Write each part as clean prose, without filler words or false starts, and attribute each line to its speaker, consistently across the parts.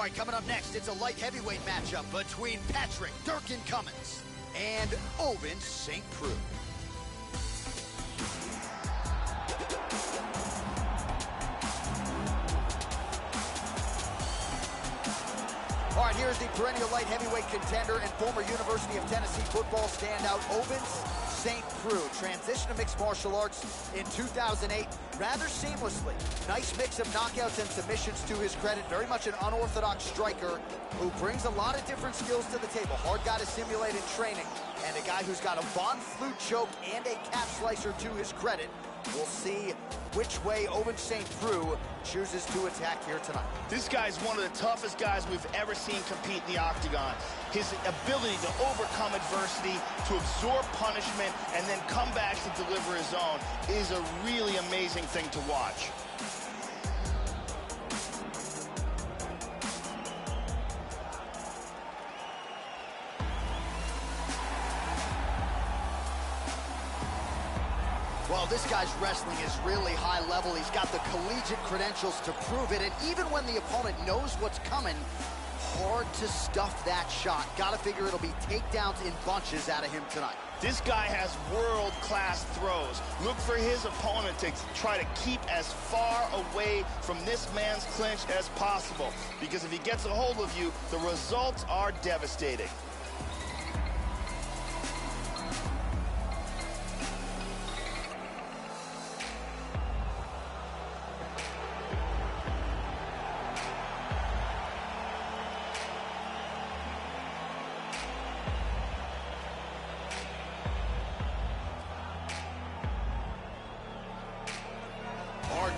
Speaker 1: All right, coming up next, it's a light heavyweight matchup between Patrick "Durkin" Cummins and Ovince St. Preux. All right, here's the perennial light heavyweight contender and former University of Tennessee football standout Ovince St. Preux. Transition to mixed martial arts in 2008 rather seamlessly. Nice mix of knockouts and submissions to his credit. Very much an unorthodox striker who brings a lot of different skills to the table. Hard guy to simulate in training, and a guy who's got a Von Flute choke and a calf slicer to his credit. We'll see which way Ovince St. Preux chooses to attack here tonight.
Speaker 2: This guy's one of the toughest guys we've ever seen compete in the octagon. His ability to overcome adversity, to absorb punishment, and then come back to deliver his own is a really amazing thing to watch.
Speaker 1: Well, this guy's wrestling is really high level. He's got the collegiate credentials to prove it, and even when the opponent knows what's coming, hard to stuff that shot. Gotta figure it'll be takedowns in bunches out of him tonight.
Speaker 2: This guy has world-class throws. Look for his opponent to try to keep as far away from this man's clinch as possible, because if he gets a hold of you, the results are devastating.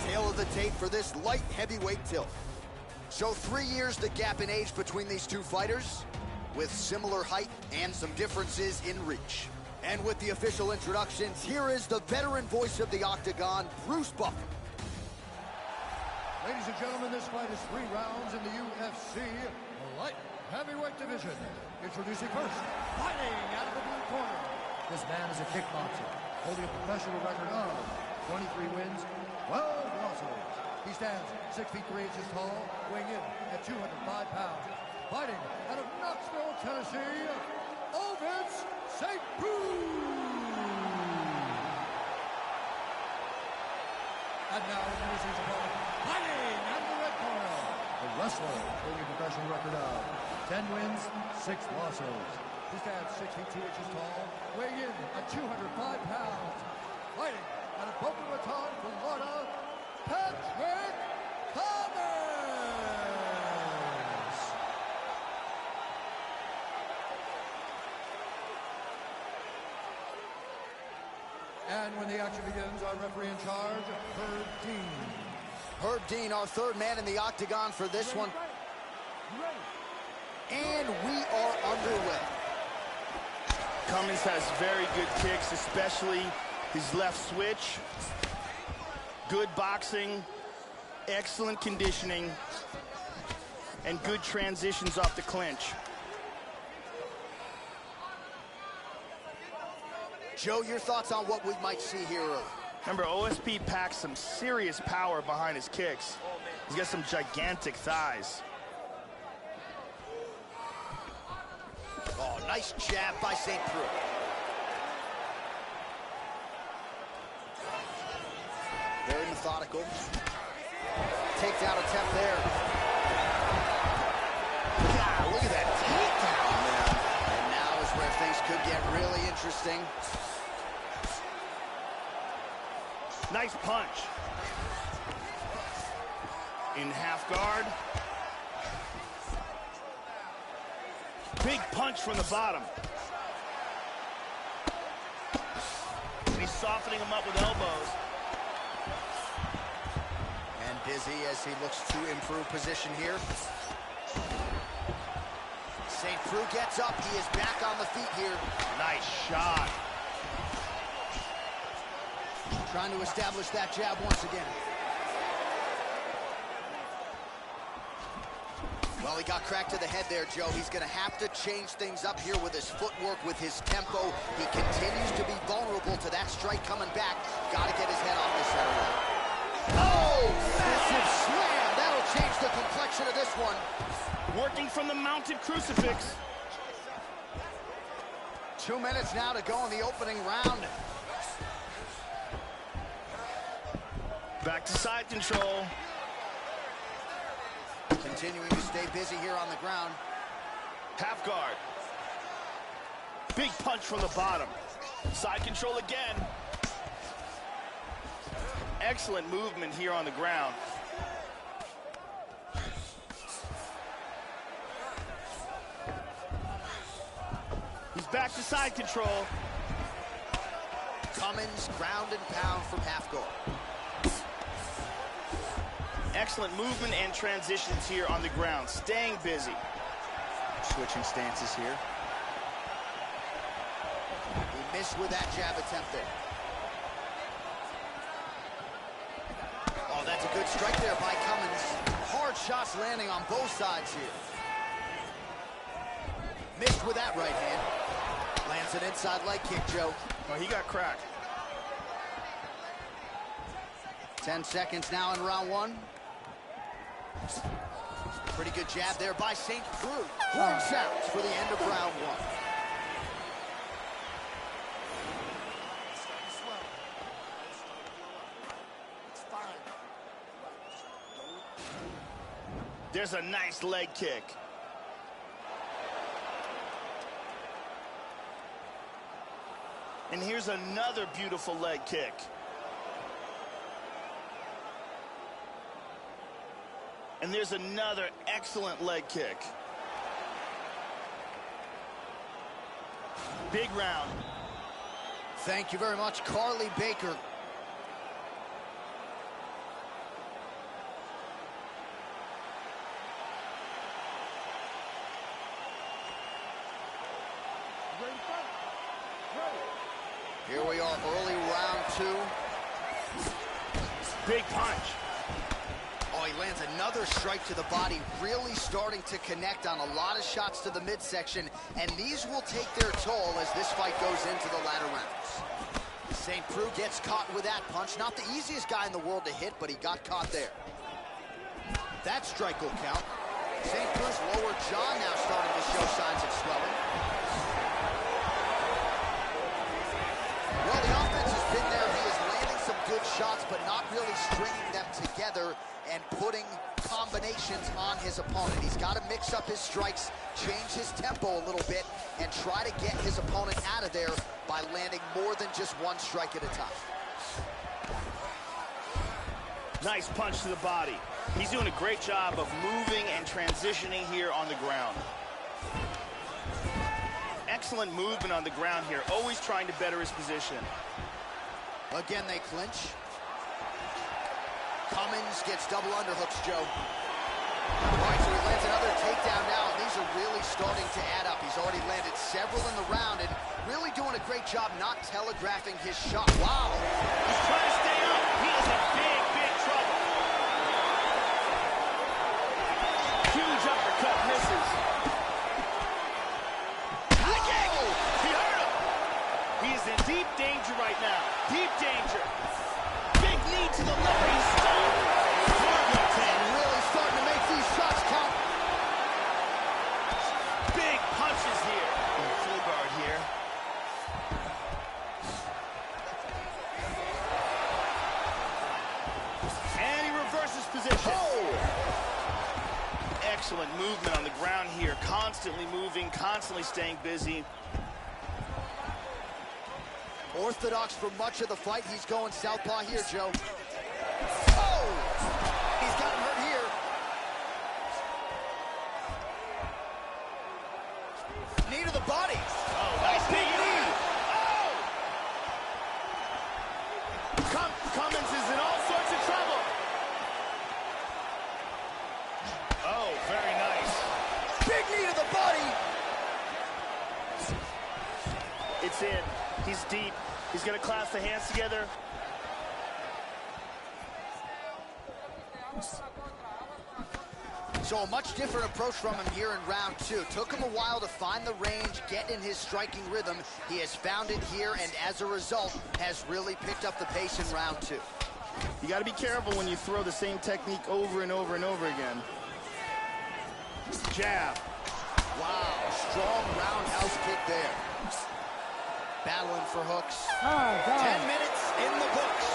Speaker 1: Tail of the tape for this light heavyweight tilt. So 3 years the gap in age between these two fighters, with similar height and some differences in reach. And with the official introductions, here is the veteran voice of the octagon, Bruce Buffer.
Speaker 3: Ladies and gentlemen, this fight is 3 rounds in the UFC light heavyweight division. Introducing first, fighting out of the blue corner. This man is a kickboxer, holding a professional record of 23 wins, 12 losses. He stands 6 feet 3 inches tall, weighing in at 205 pounds. Fighting out of Knoxville, Tennessee, Ovince St. Preux. And now introducing his opponent, fighting out of the red corner, the wrestler, holding a professional record of 10 wins, 6 losses. He stands 6 feet 2 inches tall, weighing in at 205 pounds. Fighting out of Boca Raton, Florida, Patrick Cummins. And when the action begins, our referee in charge, Herb Dean.
Speaker 1: Herb Dean, our third man in the octagon for this one. And we are underway.
Speaker 2: Cummins has very good kicks, especially his left switch. Good boxing, excellent conditioning, and good transitions off the clinch.
Speaker 1: Joe, your thoughts on what we might see here early?
Speaker 2: Remember, OSP packs some serious power behind his kicks. He's got some gigantic thighs.
Speaker 1: Oh, nice jab by St. Preux. Very methodical. Takedown attempt there. God, look at that takedown, man. And now is where things could get really interesting.
Speaker 2: Nice punch. In half guard. Big punch from the bottom. And he's softening him up with elbows.
Speaker 1: And busy as he looks to improve position here. St. Preux gets up. He is back on the feet here.
Speaker 2: Nice shot.
Speaker 1: Trying to establish that jab once again. Well, he got cracked to the head there, Joe. He's going to have to change things up here with his footwork, with his tempo. He continues to be vulnerable to that strike coming back. Got to get his head off this area. Oh, massive slam. That'll change the complexion of this one.
Speaker 2: Working from the mounted crucifix.
Speaker 1: 2 minutes now to go in the opening round.
Speaker 2: Back to side control.
Speaker 1: Continuing to stay busy here on the ground.
Speaker 2: Half guard. Big punch from the bottom. Side control again. Excellent movement here on the ground. He's back to side control.
Speaker 1: Cummins, ground and pound from half guard.
Speaker 2: Excellent movement and transitions here on the ground. Staying busy.
Speaker 1: Switching stances here. He missed with that jab attempt there. Oh, that's a good strike there by Cummins. Hard shots landing on both sides here. Missed with that right hand. Lands an inside leg kick, Joe.
Speaker 2: Oh, he got cracked.
Speaker 1: 10 seconds now in round one. Pretty good jab there by St. Preux. Horn sounds for the end of round one.
Speaker 2: There's a nice leg kick. And here's another beautiful leg kick. And there's another excellent leg kick. Big round.
Speaker 1: Thank you very much, Carly Baker. Here we are, early round two.
Speaker 2: Big punch.
Speaker 1: Oh, he lands another strike to the body, really starting to connect on a lot of shots to the midsection, and these will take their toll as this fight goes into the latter rounds. St. Preux gets caught with that punch. Not the easiest guy in the world to hit, but he got caught there. That strike will count. St. Preux's lower jaw now starting to show signs of swelling. Well, the offense has been there. He is landing some good shots, but not really stringing them together and putting combinations on his opponent. He's got to mix up his strikes, change his tempo a little bit, and try to get his opponent out of there by landing more than just one strike at a time.
Speaker 2: Nice punch to the body. He's doing a great job of moving and transitioning here on the ground. Excellent movement on the ground here, always trying to better his position.
Speaker 1: Again, they clinch. Cummins gets double underhooks, Joe. All right, so he lands another takedown now, and these are really starting to add up. He's already landed several in the round and really doing a great job not telegraphing his shot. Wow.
Speaker 2: He's trying to stay up. He is in big, big trouble. Huge uppercut misses. Oh! He hurt him. He is in deep danger right now. Deep danger. Big knee to the left. He's stunned.
Speaker 1: And really starting to make these shots count.
Speaker 2: Big punches here. Full guard here. And he reverses position. Oh! Excellent movement on the ground here. Constantly moving, constantly staying busy.
Speaker 1: Orthodox for much of the fight. He's going southpaw here, Joe. Oh! He's gotten hurt here. Knee to the body.
Speaker 2: Oh, nice
Speaker 1: big knee.
Speaker 2: Oh! Cummins is in all sorts of trouble. Oh, very nice.
Speaker 1: Big knee to the body.
Speaker 2: It's in. He's deep. He's going to clasp the hands together.
Speaker 1: So a much different approach from him here in round two. Took him a while to find the range, get in his striking rhythm. He has found it here, and as a result, has really picked up the pace in round two.
Speaker 2: You got to be careful when you throw the same technique over and over and over again. Jab.
Speaker 1: Wow, strong roundhouse kick there. Battling for hooks. 10 minutes in the books.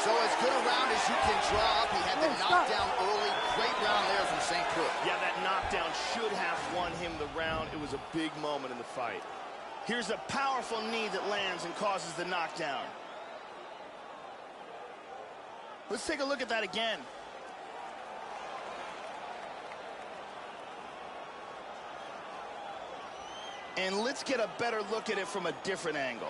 Speaker 1: So as good a round as you can draw up. He had the knockdown early. Great round there from St. Preux.
Speaker 2: Yeah, that knockdown should have won him the round. It was a big moment in the fight. Here's a powerful knee that lands and causes the knockdown. Let's take a look at that again. And let's get a better look at it from a different angle.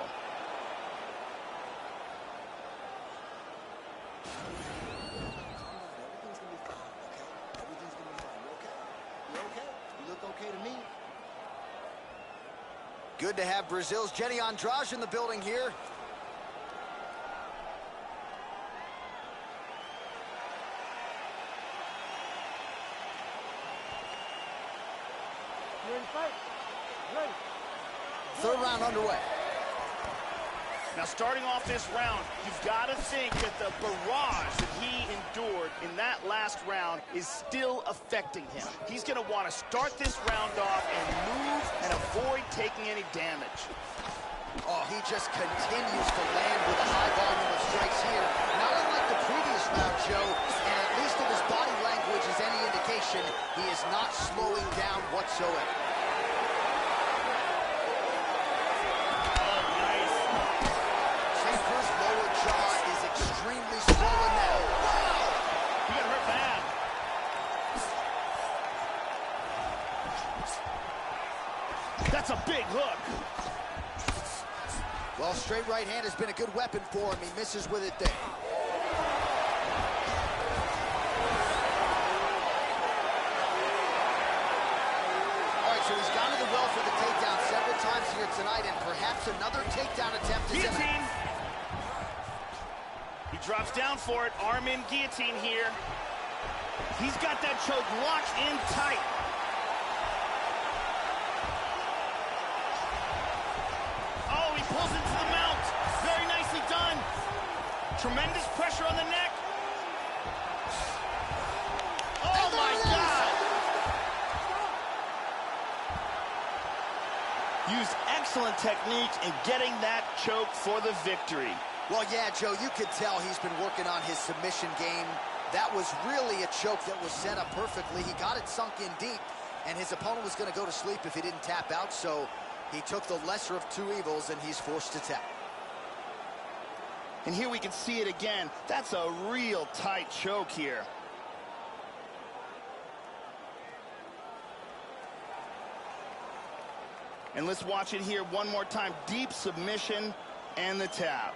Speaker 1: Everything's gonna be fine, okay? Everything's gonna be fine. You okay? You okay? You look okay to me. Good to have Brazil's Jenny Andrade in the building here.
Speaker 3: You ready to fight? Ready.
Speaker 1: Third round underway.
Speaker 2: Now, starting off this round, you've got to think that the barrage that he endured in that last round is still affecting him. He's going to want to start this round off and move and avoid taking any damage.
Speaker 1: Oh, he just continues to land with a high volume of strikes here. Not unlike the previous round, Joe, and at least if his body language is any indication, he is not slowing down whatsoever. Extremely swollen now. Wow!
Speaker 2: He got hurt bad. That's a big hook.
Speaker 1: Well, straight right hand has been a good weapon for him. He misses with it there. All right, so he's gone to the well for the takedown several times here tonight, and perhaps another takedown attempt is
Speaker 2: Guillotine. He drops down for it. Arm in guillotine here. He's got that choke locked in tight. Oh, he pulls into the mount. Very nicely done. Tremendous pressure on the neck. Oh, my God. Used excellent technique in getting that choke for the victory.
Speaker 1: Well, yeah, Joe, you could tell he's been working on his submission game. That was really a choke that was set up perfectly. He got it sunk in deep, and his opponent was going to go to sleep if he didn't tap out, so he took the lesser of two evils, and he's forced to tap.
Speaker 2: And here we can see it again. That's a real tight choke here. And let's watch it here one more time. Deep submission and the tap.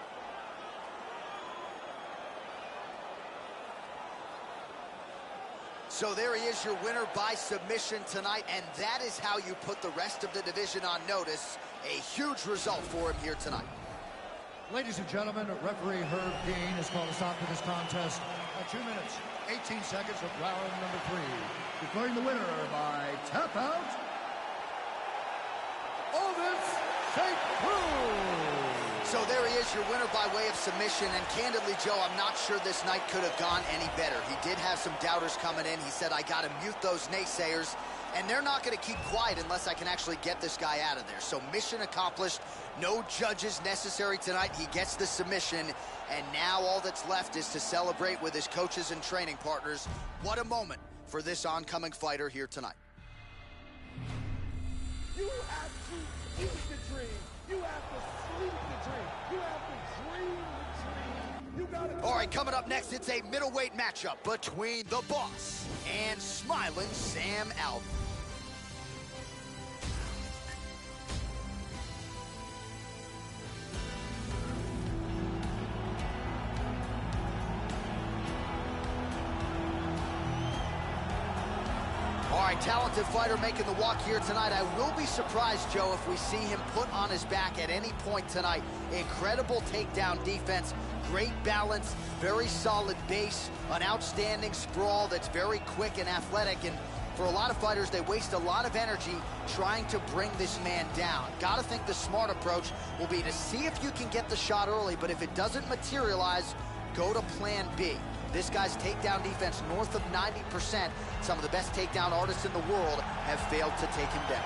Speaker 1: So there he is, your winner by submission tonight, and that is how you put the rest of the division on notice. A huge result for him here tonight.
Speaker 3: Ladies and gentlemen, referee Herb Dean has called a stop to this contest at 2 minutes, 18 seconds of round number 3. Declaring the winner by tap out, Ovince St. Preux.
Speaker 1: So there he is, your winner by way of submission, and candidly, Joe, I'm not sure this night could have gone any better. He did have some doubters coming in. He said, I got to mute those naysayers, and they're not going to keep quiet unless I can actually get this guy out of there. So mission accomplished. No judges necessary tonight. He gets the submission, and now all that's left is to celebrate with his coaches and training partners. What a moment for this oncoming fighter here tonight.
Speaker 4: You have to eat the dream. You have to sleep the dream. You have to dream the dream. You gotta.
Speaker 1: All right, coming up next, it's a middleweight matchup between the Boss and smiling Sam Alvey. All right, talented fighter making the walk here tonight. I will be surprised, Joe, if we see him put on his back at any point tonight. Incredible takedown defense, great balance, very solid base, an outstanding sprawl that's very quick and athletic. And for a lot of fighters, they waste a lot of energy trying to bring this man down. Gotta think the smart approach will be to see if you can get the shot early, but if it doesn't materialize, go to plan B. This guy's takedown defense north of 90%. Some of the best takedown artists in the world have failed to take him down.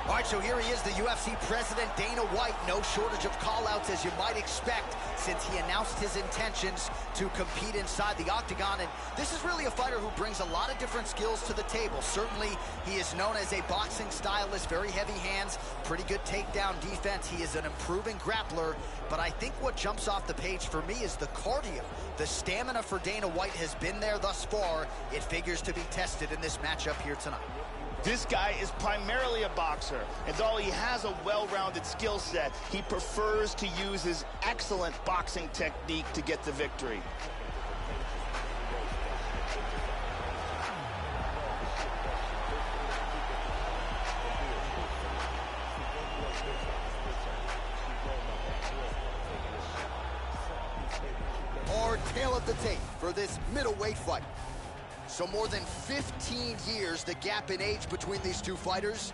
Speaker 1: All right, so here he is, the UFC president, Dana White. No shortage of call-outs, as you might expect, since he announced his intentions to compete inside the octagon. And this is really a fighter who brings a lot of different skills to the table. Certainly, he is known as a boxing stylist, very heavy hands, pretty good takedown defense. He is an improving grappler, but I think what jumps off the page for me is the cardio. The stamina for Dana White has been there thus far. It figures to be tested in this matchup here tonight.
Speaker 2: This guy is primarily a boxer, and though he has a well-rounded skill set, he prefers to use his excellent boxing technique to get the victory.
Speaker 1: Our tale of the tape for this middleweight fight. So more than 15 years, the gap in age between these two fighters,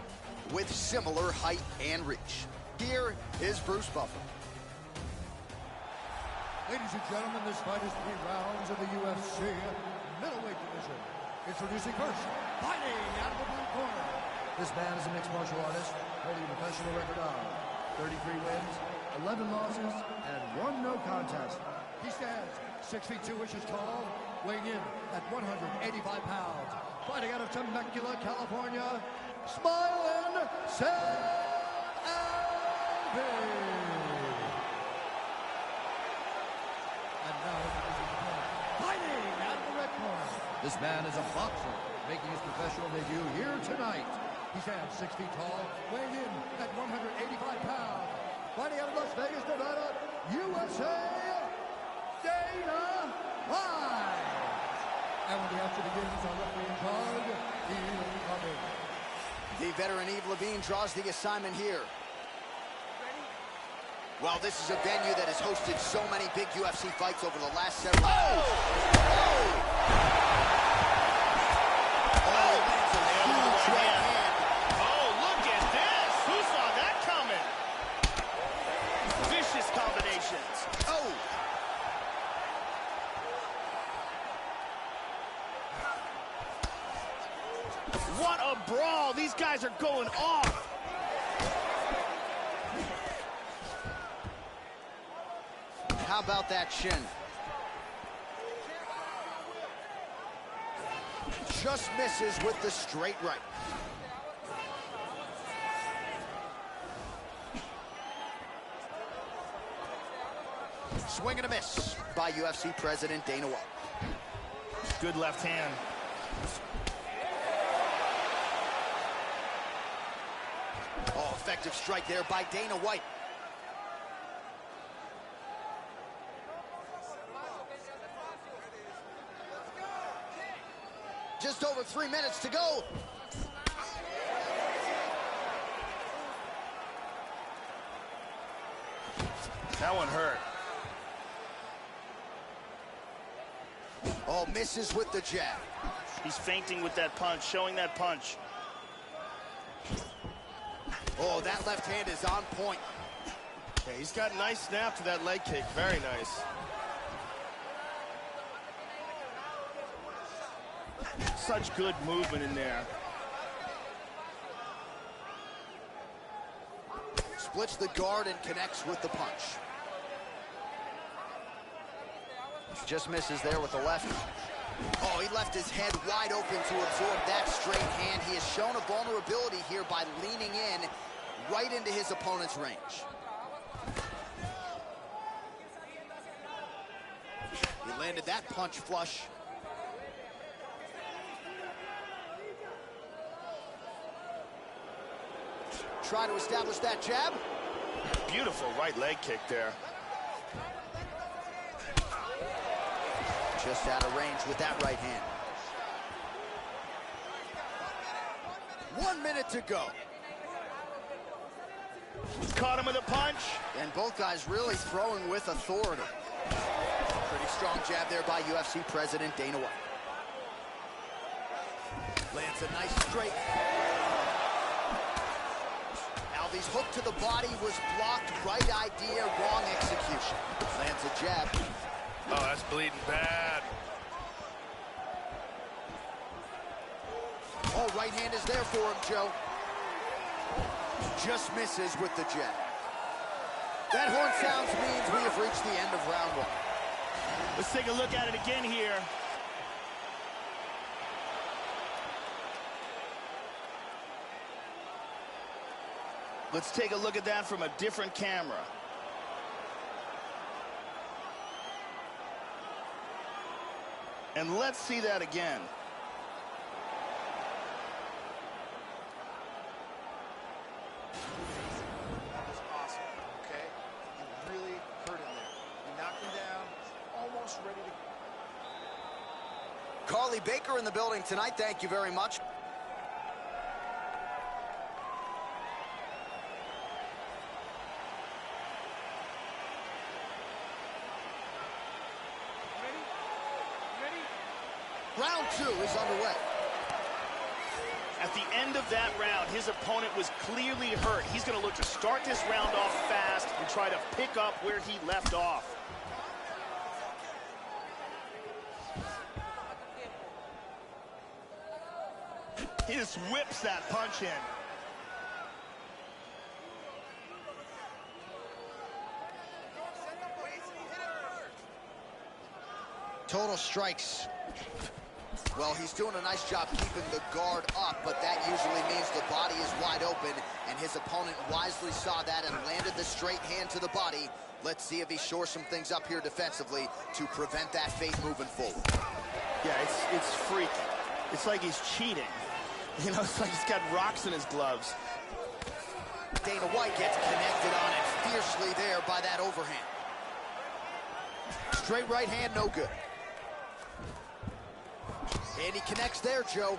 Speaker 1: with similar height and reach. Here is Bruce Buffer.
Speaker 3: Ladies and gentlemen, this fight is 3 rounds in the UFC middleweight division. Introducing first, fighting out of the blue corner. This man is a mixed martial artist, holding a professional record of 33 wins, 11 losses, and 1 no contest. He stands 6 feet 2 inches tall, weighing in at 185 pounds. Fighting out of Temecula, California, Smiling Alvey. And now, fighting out of the red corner. This man is a boxer, making his professional debut here tonight. He stands 6 feet tall, weighing in at 185 pounds. Fighting out of Las Vegas, Nevada, USA, Dana White. And when the action begins, our referee in charge, Eve Cummins.
Speaker 1: The veteran Eve Levine draws the assignment here. Well, this is a venue that has hosted so many big UFC fights over the last several years.
Speaker 2: Oh, look at this! Who saw that coming? Vicious combinations.
Speaker 1: Oh!
Speaker 2: What a brawl! These guys are going off.
Speaker 1: How about that shin? Just misses with the straight right. Swing and a miss by UFC president Dana White.
Speaker 2: Good left hand.
Speaker 1: Oh, effective strike there by Dana White. Just over 3 minutes to go.
Speaker 2: That one hurt.
Speaker 1: Oh, misses with the jab.
Speaker 2: He's feinting with that punch, showing that punch.
Speaker 1: Oh, that left hand is on point.
Speaker 2: Yeah, he's got a nice snap to that leg kick. Very nice. Such good movement in there.
Speaker 1: Splits the guard and connects with the punch. Just misses there with the left. Oh, he left his head wide open to absorb that straight hand. He has shown a vulnerability here by leaning in right into his opponent's range. He landed that punch flush. Try to establish that jab.
Speaker 2: Beautiful right leg kick there.
Speaker 1: Just out of range with that right hand. 1 minute to go.
Speaker 2: Caught him with a punch.
Speaker 1: And both guys really throwing with authority. Pretty strong jab there by UFC President Dana White. Lands a nice straight. Alvey's hook to the body was blocked. Right idea, wrong execution. Lands a jab.
Speaker 5: Oh, that's bleeding bad.
Speaker 1: Oh, right hand is there for him, Joe. Just misses with the jab. That horn sounds means we have reached the end of round one.
Speaker 2: Let's take a look at it again here. Let's take a look at that from a different camera. And let's see that again.
Speaker 4: That was awesome, okay? You really hurt him there. You knocked him down, almost ready to...
Speaker 1: Carly Baker in the building tonight. Thank you very much. Round two is underway.
Speaker 2: At the end of that round, his opponent was clearly hurt. He's going to look to start this round off fast and try to pick up where he left off. He just whips that punch in.
Speaker 1: Total strikes. Well, he's doing a nice job keeping the guard up, but that usually means the body is wide open, and his opponent wisely saw that and landed the straight hand to the body. Let's see if he shores some things up here defensively to prevent that fate moving forward.
Speaker 2: Yeah, it's freaky. It's like he's cheating. You know, it's like he's got rocks in his gloves.
Speaker 1: Dana White gets connected on it fiercely there by that overhand. Straight right hand, no good. And he connects there, Joe.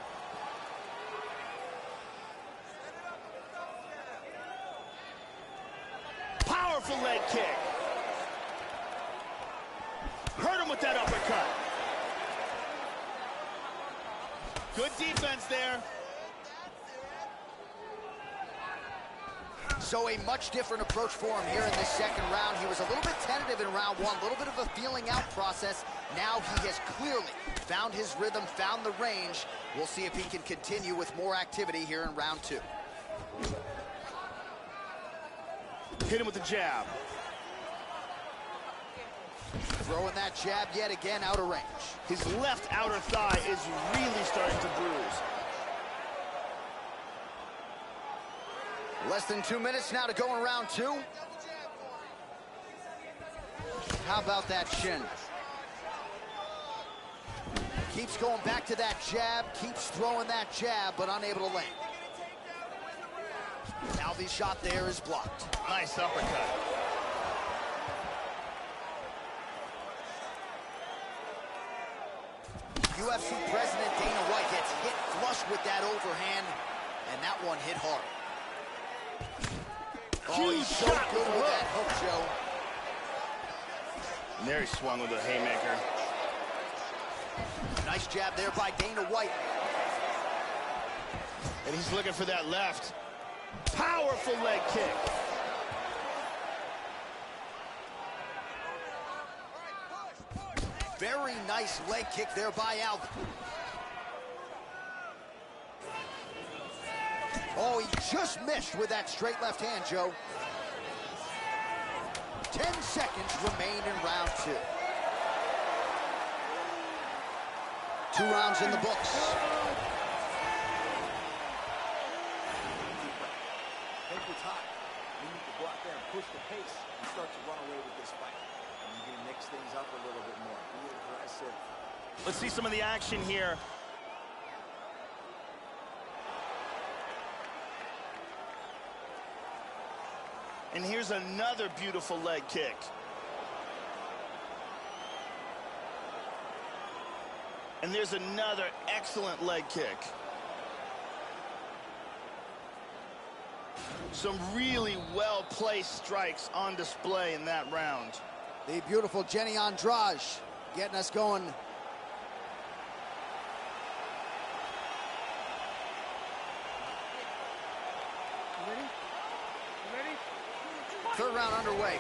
Speaker 2: Powerful leg kick. Hurt him with that uppercut. Good defense there.
Speaker 1: So a much different approach for him here in this second round. He was a little bit tentative in round one, a little bit of a feeling out process. Now he has clearly found his rhythm, found the range. We'll see if he can continue with more activity here in round two.
Speaker 2: Hit him with the jab.
Speaker 1: Throwing that jab yet again out of range.
Speaker 2: His left outer thigh is really starting to bruise.
Speaker 1: Less than 2 minutes now to go in round two. How about that shin? Keeps going back to that jab, keeps throwing that jab, but unable to land. Alvey's shot there is blocked.
Speaker 2: Nice uppercut.
Speaker 1: UFC President Dana White gets hit flush with that overhand, and that one hit hard. Oh, he's so good with that hook, Joe.
Speaker 2: And there he swung with a haymaker.
Speaker 1: Nice jab there by Dana White.
Speaker 2: And he's looking for that left. Powerful leg kick.
Speaker 1: Very nice leg kick there by Alvey. Oh, he just missed with that straight left hand, Joe. 10 seconds remain in round two. 2 rounds in the books.
Speaker 4: Take your time. You need to go out there and push the pace and start to run away with this fight. And you can mix things up a little bit more. Be aggressive.
Speaker 2: Let's see some of the action here. And here's another beautiful leg kick. And there's another excellent leg kick. Some really well-placed strikes on display in that round.
Speaker 1: The beautiful Jenny Andrade getting us going. Third round underway.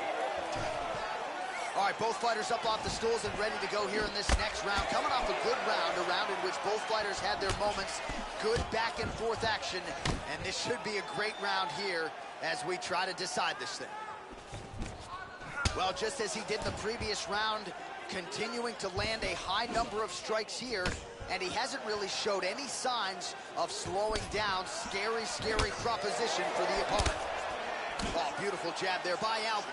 Speaker 1: All right, both fighters up off the stools and ready to go here in this next round. Coming off a good round, a round in which both fighters had their moments. Good back and forth action, and this should be a great round here as we try to decide this thing. Well, just as he did in the previous round, continuing to land a high number of strikes here, and he hasn't really showed any signs of slowing down. Scary, scary proposition for the opponent. Oh, beautiful jab there by Alvey.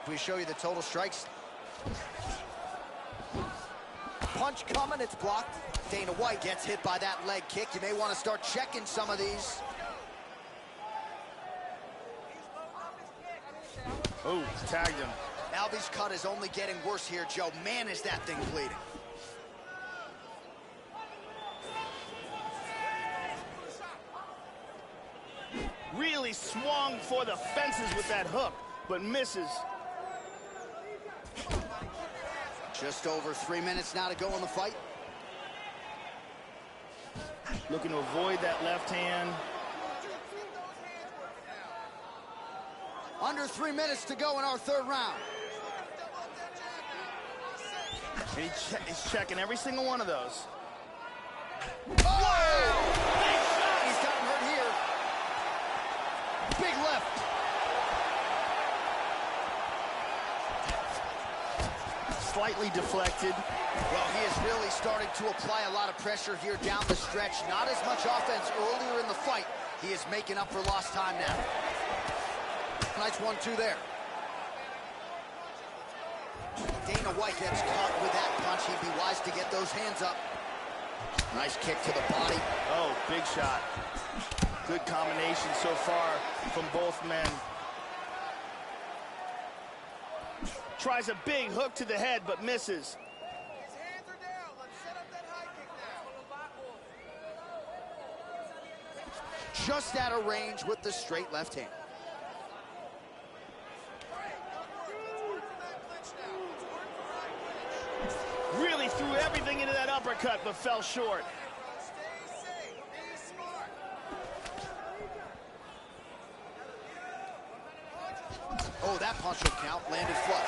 Speaker 1: We show you the total strikes. Punch coming, it's blocked. Dana White gets hit by that leg kick. You may want to start checking some of these.
Speaker 2: Oh, tagged him.
Speaker 1: Alvey's cut is only getting worse here, Joe. Man, is that thing bleeding.
Speaker 2: Really swung for the fences with that hook, but misses.
Speaker 1: Just over 3 minutes now to go in the fight.
Speaker 2: Looking to avoid that left hand.
Speaker 1: Under 3 minutes to go in our third round.
Speaker 2: And he's checking every single one of those.
Speaker 1: Oh! Big shot! He's gotten hurt here. Big left.
Speaker 2: Slightly deflected.
Speaker 1: Well, he is really starting to apply a lot of pressure here down the stretch. Not as much offense earlier in the fight. He is making up for lost time now. Nice 1-2 there. Dana White gets caught with that punch. He'd be wise to get those hands up. Nice kick to the body.
Speaker 2: Oh, big shot. Good combination so far from both men. Tries a big hook to the head, but misses.
Speaker 6: His hands are down. Let's set up that high kick now.
Speaker 1: Just out of range with the straight left hand.
Speaker 2: Really threw everything into that uppercut, but fell short.
Speaker 6: Stay safe. Be smart.
Speaker 1: Oh, that punch will count. Landed flush.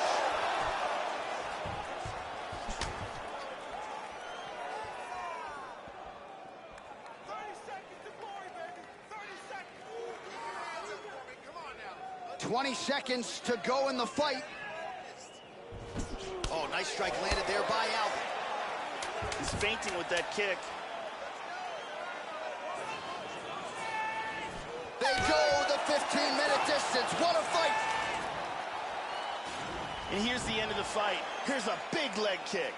Speaker 6: To glory, baby. 30 seconds. Come on now.
Speaker 1: 20 seconds to go in the fight. Oh, nice strike landed there by Alvey.
Speaker 2: He's fainting with that kick.
Speaker 1: They go the 15-minute distance. What a fight.
Speaker 2: And here's the end of the fight. Here's a big leg kick.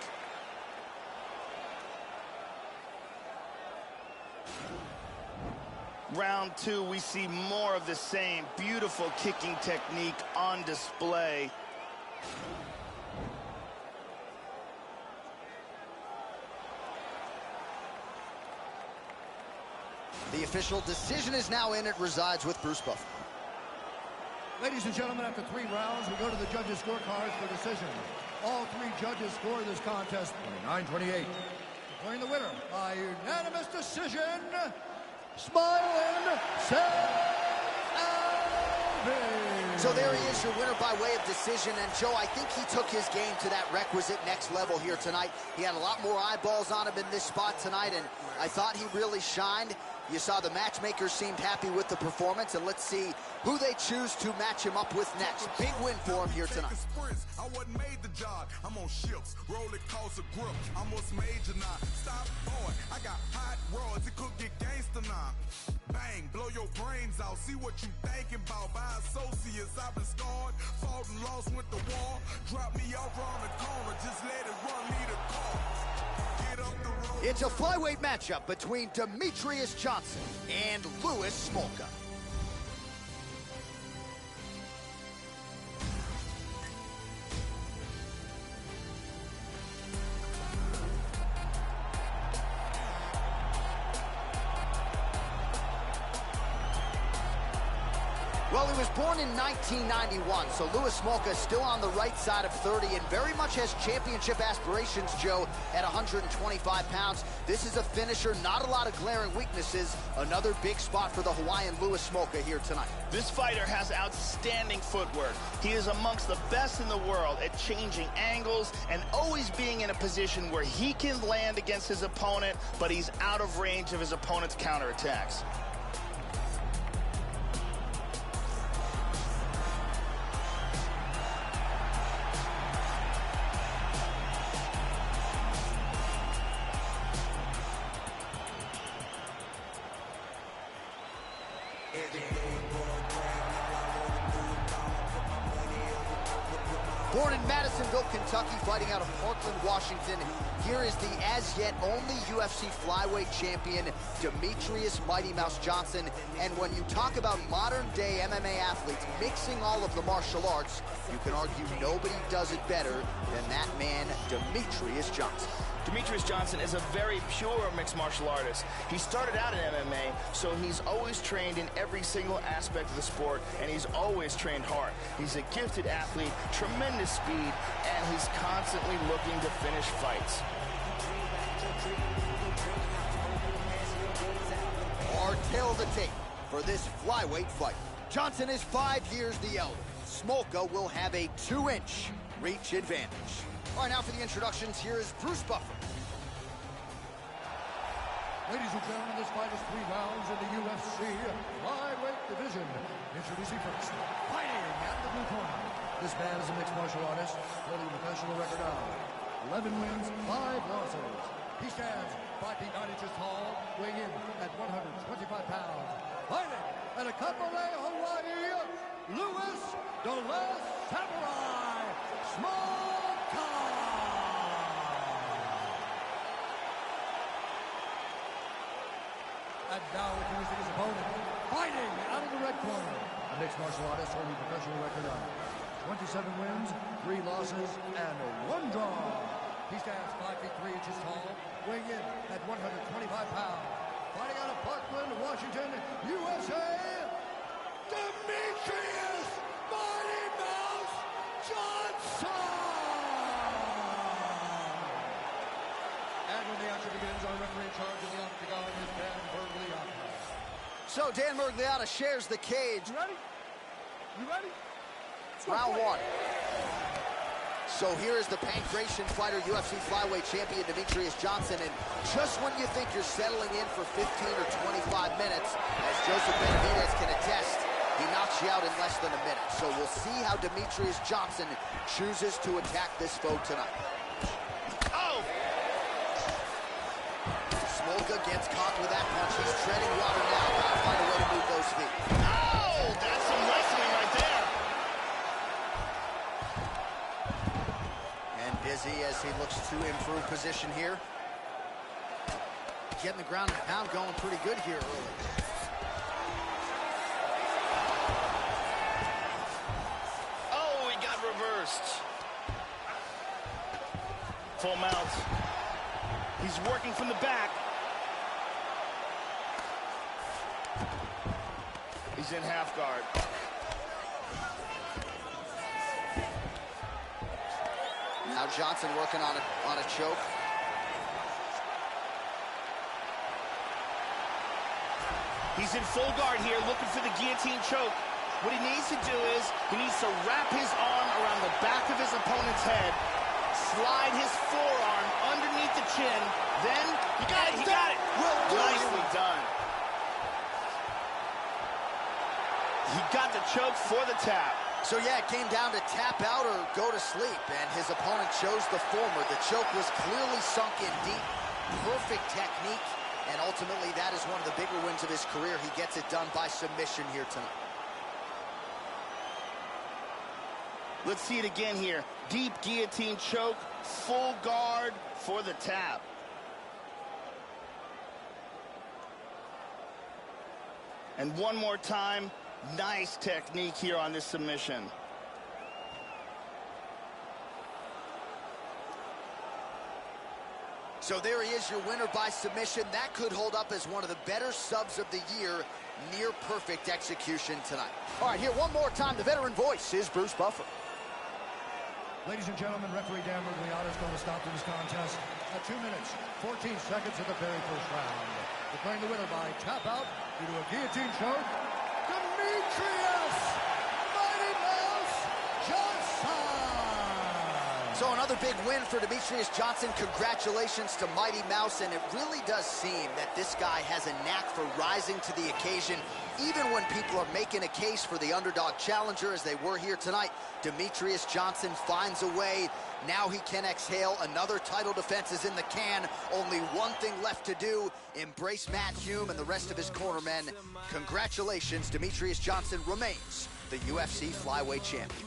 Speaker 2: Round 2, we see more of the same. Beautiful kicking technique on display.
Speaker 1: The official decision is now in. It resides with Bruce Buffer.
Speaker 3: Ladies and gentlemen, after 3 rounds, we go to the judges' scorecards for decision. All 3 judges score this contest 29-28. Declaring the winner by unanimous decision, Smiling Alvey.
Speaker 1: So there he is, your winner by way of decision. And Joe, I think he took his game to that requisite next level here tonight. He had a lot more eyeballs on him in this spot tonight, and I thought he really shined. You saw the matchmakers seemed happy with the performance, and let's see who they choose to match him up with next. Big win for him here tonight.
Speaker 7: I wasn't made the job. I'm on ships. Roll it, cause a grip. I'm what's major now. Stop, boy. I got hot rods. It could get gangster now. Bang, blow your brains out. See what you thinking about. By associates, I've been scarred. Fought and lost, went to war. Drop me off around the corner. Just let it run me the car.
Speaker 1: It's a flyweight matchup between Demetrious Johnson and Louis Smolka. Well, he was born in 1991, so Louis Smolka is still on the right side of 30 and very much has championship aspirations, Joe, at 125 pounds. This is a finisher, not a lot of glaring weaknesses. Another big spot for the Hawaiian Louis Smolka here tonight.
Speaker 2: This fighter has outstanding footwork. He is amongst the best in the world at changing angles and always being in a position where he can land against his opponent, but he's out of range of his opponent's counterattacks.
Speaker 1: Born in Madisonville, Kentucky, fighting out of Parkland, Washington, here is the as-yet only UFC flyweight champion, Demetrious Mighty Mouse Johnson. And when you talk about modern-day MMA athletes mixing all of the martial arts, you can argue nobody does it better than that man, Demetrious Johnson.
Speaker 2: Demetrious Johnson is a very pure mixed martial artist. He started out in MMA, so he's always trained in every single aspect of the sport, and he's always trained hard. He's a gifted athlete, tremendous speed, and he's constantly looking to finish fights.
Speaker 1: Our tale of the tape for this flyweight fight. Johnson is 5 years the elder. Smolka will have a 2-inch reach advantage. All right, now for the introductions, here is Bruce Buffer.
Speaker 3: Ladies and gentlemen, this fight is 3 rounds in the UFC flyweight division. Introducing first, fighting out of the blue corner. This man is a mixed martial artist, holding a professional record of 11 wins, 5 losses. He stands 5 feet 9 inches tall, weighing in at 125 pounds. Fighting at a Caraway, Hawaii, Louis the Last Samurai Smolka. And now introducing his opponent, fighting out of the red corner. A mixed martial artist holding a professional record of 27 wins, 3 losses, and 1 draw. He stands 5 feet 3 inches tall, weighing in at 125 pounds. Fighting out of Parkland, Washington, USA, Demetrious Mighty Mouse Johnson! And when the action begins, our referee in charge of the octagon is Dan Bergliotta.
Speaker 1: So Dan Bergliotta shares the cage.
Speaker 3: You ready? You ready?
Speaker 1: Round 1. So here is the Pancration fighter, UFC flyweight champion Demetrious Johnson, and just when you think you're settling in for 15 or 25 minutes, as Joseph Benavidez can attest, he knocks you out in less than a minute. So we'll see how Demetrious Johnson chooses to attack this foe tonight.
Speaker 2: Oh!
Speaker 1: Smolka gets caught with that punch. He's treading water now. Gotta find a way to move those feet.
Speaker 2: Oh! That's some wrestling right there.
Speaker 1: Busy as he looks to improve position here. Getting the ground and pound going pretty good here early.
Speaker 2: Oh, he got reversed. Full mount. He's working from the back. He's in half guard.
Speaker 1: Now Johnson working on a choke.
Speaker 2: He's in full guard here, looking for the guillotine choke. What he needs to do is, he needs to wrap his arm around the back of his opponent's head, slide his forearm underneath the chin, then, he got it. Nicely done. He got the choke for the tap.
Speaker 1: So yeah, it came down to tap out or go to sleep, and his opponent chose the former. The choke was clearly sunk in deep, perfect technique, and ultimately that is one of the bigger wins of his career. He gets it done by submission here tonight.
Speaker 2: Let's see it again here. Deep guillotine choke, full guard for the tap. And one more time. Nice technique here on this submission.
Speaker 1: So there he is, your winner by submission. That could hold up as one of the better subs of the year. Near perfect execution tonight. All right, here one more time, the veteran voice is Bruce Buffer.
Speaker 3: Ladies and gentlemen, referee Dan Middleweight is going to stop to this contest at 2 minutes, 14 seconds of the very first round. Declaring the winner by tap out due to a guillotine choke, Demetrious Mighty Mouse Johnson.
Speaker 1: So another big win for Demetrious Johnson. Congratulations to Mighty Mouse, and it really does seem that this guy has a knack for rising to the occasion. Even when people are making a case for the underdog challenger, as they were here tonight, Demetrious Johnson finds a way. Now he can exhale. Another title defense is in the can. Only one thing left to do. Embrace Matt Hume and the rest of his cornermen. Congratulations, Demetrious Johnson remains the UFC flyweight champion.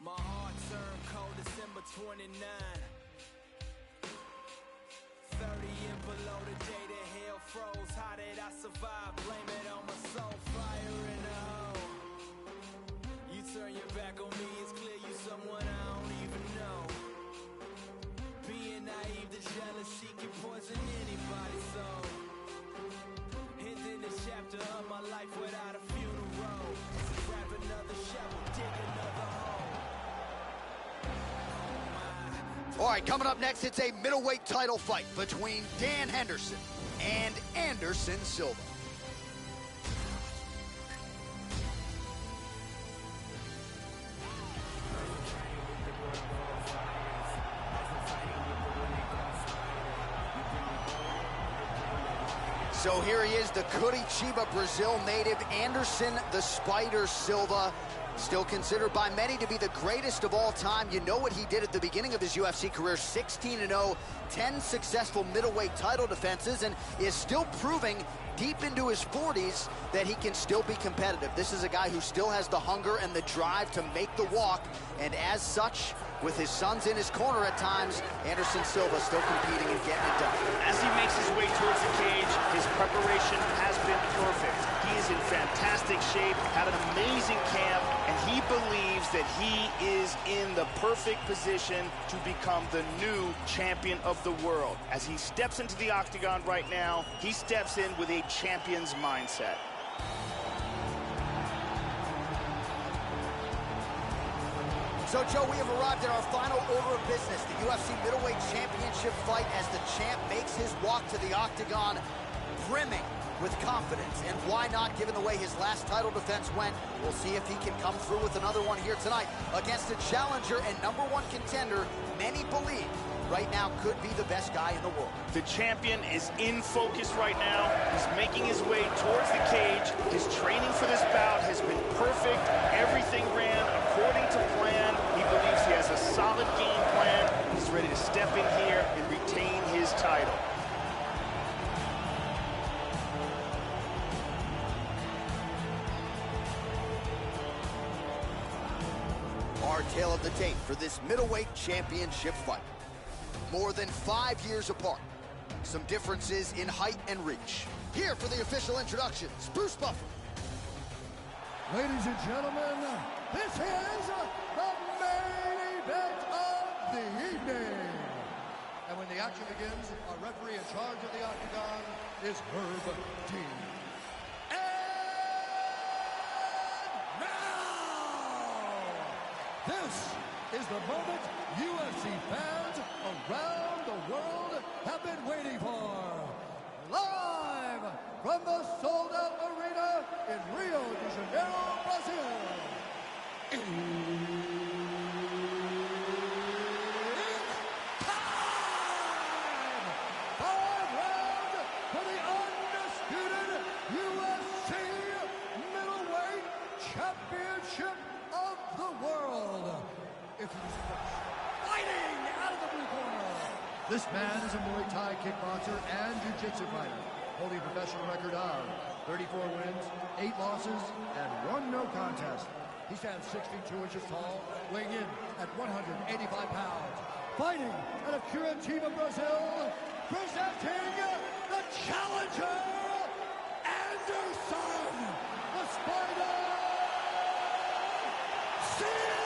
Speaker 8: My heart turned cold December 29. 30 and below the day that hell froze. How did I survive? Blame it on my soul. Fire in the hole. You turn your back on me, it's clear you someone I don't even know. Being naive to jealousy can poison anybody's soul. Ending the chapter of my life without a funeral. So grab another shovel, dig another hole.
Speaker 1: All right, coming up next, it's a middleweight title fight between Dan Henderson and Anderson Silva. So here he is, the Curitiba, Brazil native, Anderson the Spider Silva. Still considered by many to be the greatest of all time. You know what he did at the beginning of his UFC career, 16-0, 10 successful middleweight title defenses, and is still proving deep into his 40s that he can still be competitive. This is a guy who still has the hunger and the drive to make the walk, and as such, with his sons in his corner at times, Anderson Silva still competing and getting it done.
Speaker 2: As he makes his way towards the cage, his preparation has been perfect. He is in fantastic shape, had an amazing camp, and he believes that he is in the perfect position to become the new champion of the world. As he steps into the octagon right now, he steps in with a champion's mindset.
Speaker 1: So, Joe, we have arrived at our final order of business, the UFC Middleweight Championship fight, as the champ makes his walk to the octagon, brimming with confidence. And why not, given the way his last title defense went? We'll see if he can come through with another one here tonight against a challenger and #1 contender many believe right now could be the best guy in the world.
Speaker 2: The champion is in focus right now. He's making his way towards the cage. His training for this bout has been perfect. Everything ran according to plan. He believes he has a solid game plan. He's ready to step in here and retain his title.
Speaker 1: Our tale of the tape for this middleweight championship fight. More than 5 years apart. Some differences in height and reach. Here for the official introductions, Bruce Buffer.
Speaker 3: Ladies and gentlemen, this is the main event of the evening. And when the action begins, our referee in charge of the octagon is Herb Dean. And now, this is the moment UFC fans around the world have been waiting for. Live from the sold-out arena in Rio de Janeiro, Brazil. It's time! 5 rounds for the undisputed UFC Middleweight Championship of the world. Introducing first, fighting out of the blue corner. This man is a Muay Thai kickboxer and jiu-jitsu fighter, holding a professional record of 34 wins, 8 losses, and 1 no contest. He stands 62 inches tall, weighing in at 185 pounds. Fighting out of Curitiba, Brazil, presenting the challenger, Anderson, the Spider Silva.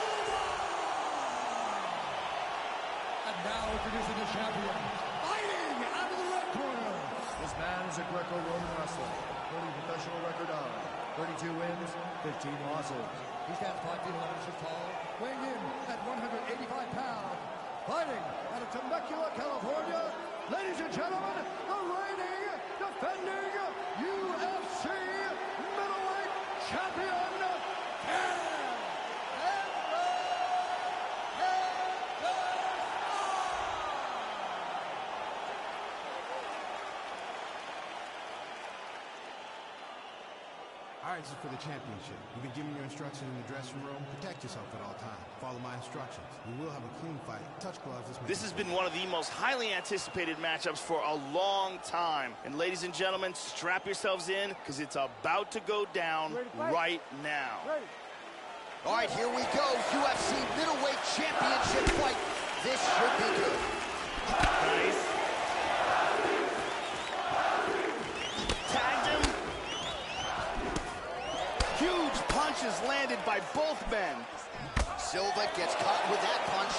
Speaker 3: 32 wins, 15 losses. He stands 5 feet 11 inches tall, weighing in at 185 pounds. Fighting out of Temecula, California, ladies and gentlemen, the reigning, defending UFC Middleweight Champion,
Speaker 9: All right, this is for the championship. You've been giving your instructions in the dressing room. Protect yourself at all times. Follow my instructions. We will have a clean fight. Touch gloves.
Speaker 2: This has been one of the most highly anticipated matchups for a long time. And ladies and gentlemen, strap yourselves in because it's about to go down right now.
Speaker 1: All right, here we go. UFC Middleweight Championship fight. This should be good.
Speaker 2: Nice. Tagged him. Huge punches landed by both men.
Speaker 1: Silva gets caught with that punch.